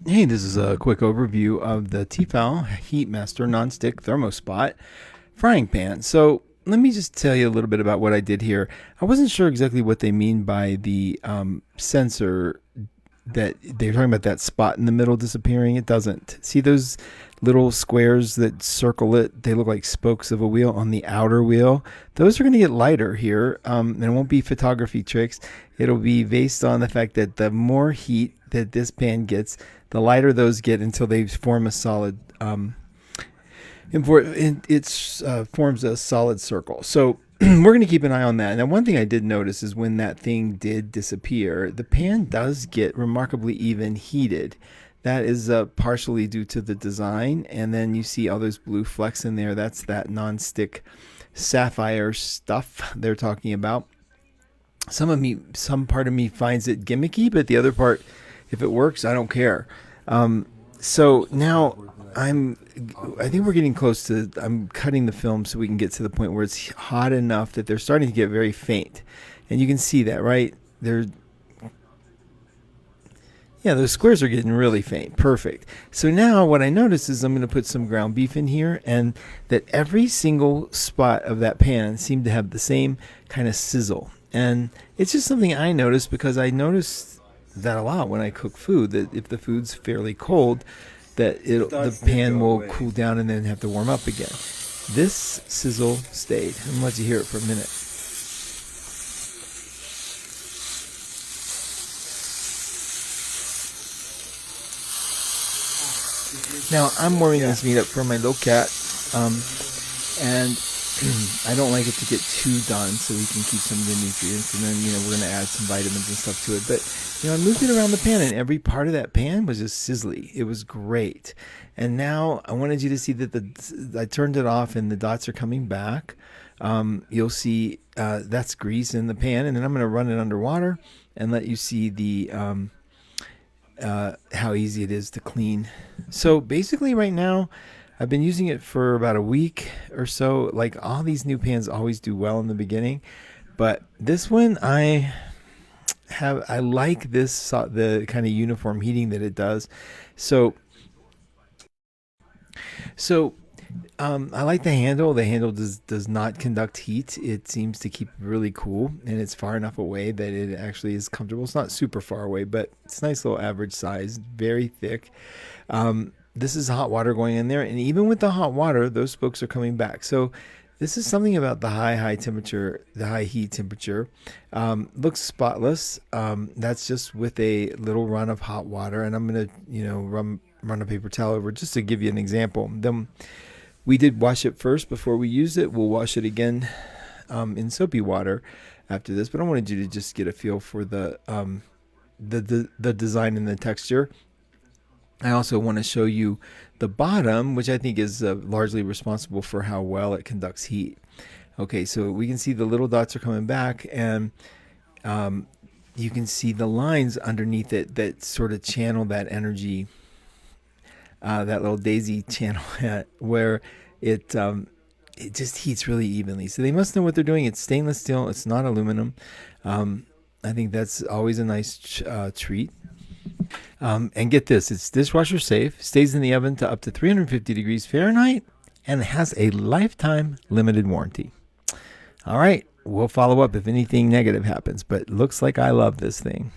Hey, this is a quick overview of the Tefal Heatmaster Nonstick Thermo Spot frying pan. So let me just tell you a little bit about what I did here. I wasn't sure exactly what they mean by the sensor that they're talking about, that spot in the middle disappearing. It doesn't. See those little squares that circle it? They look like spokes of a wheel on the outer wheel. Those are going to get lighter here. And it won't be photography tricks. It'll be based on the fact that the more heat that this pan gets, the lighter those get until they form a solid forms a solid circle. So we're going to keep an eye on that. Now, one thing I did notice is when that thing did disappear, the pan does get remarkably even heated. That is partially due to the design. And then you see all those blue flecks in there. That's that non-stick sapphire stuff they're talking about. Some part of me finds it gimmicky, but the other part, if it works, I don't care. So now I think we're getting close to, I'm cutting the film so we can get to the point where it's hot enough that they're starting to get very faint. And you can see that, right? Yeah, those squares are getting really faint. Perfect. So now what I notice is I'm going to put some ground beef in here, and that every single spot of that pan seemed to have the same kind of sizzle. And it's just something I noticed because I noticed that a lot when I cook food, that if the food's fairly cold, that the pan will cool down and then have to warm up again. This sizzle stayed. I'm going to let you hear it for a minute. Now I'm warming this meat up for my little cat, and I don't like it to get too done, so we can keep some of the nutrients, and then we're going to add some vitamins and stuff to it. But I moved it around the pan, and every part of that pan was just sizzly. It was great. And now I wanted you to see that I turned it off, and the dots are coming back. You'll see that's grease in the pan, and then I'm going to run it underwater and let you see the how easy it is to clean. So basically right now I've been using it for about a week or so. Like, all these new pans always do well in the beginning, but this one I like this, the kind of uniform heating that it does. So I like the handle. The handle does not conduct heat. It seems to keep really cool, and it's far enough away that it actually is comfortable. It's not super far away, but it's a nice little average size, very thick. This is hot water going in there, and even with the hot water, those spokes are coming back. So this is something about the high temperature, the high heat temperature. Looks spotless. That's just with a little run of hot water, and I'm gonna run a paper towel over just to give you an example. Then we did wash it first before we used it. We'll wash it again in soapy water after this. But I wanted you to just get a feel for the design and the texture. I also want to show you the bottom, which I think is largely responsible for how well it conducts heat. Okay, so we can see the little dots are coming back, and you can see the lines underneath it that sort of channel that energy, that little daisy channel where it just heats really evenly. So they must know what they're doing. It's stainless steel. It's not aluminum. I think that's always a nice treat. And get this, it's dishwasher safe, stays in the oven to up to 350 degrees Fahrenheit, and has a lifetime limited warranty. All right, we'll follow up if anything negative happens, but looks like I love this thing.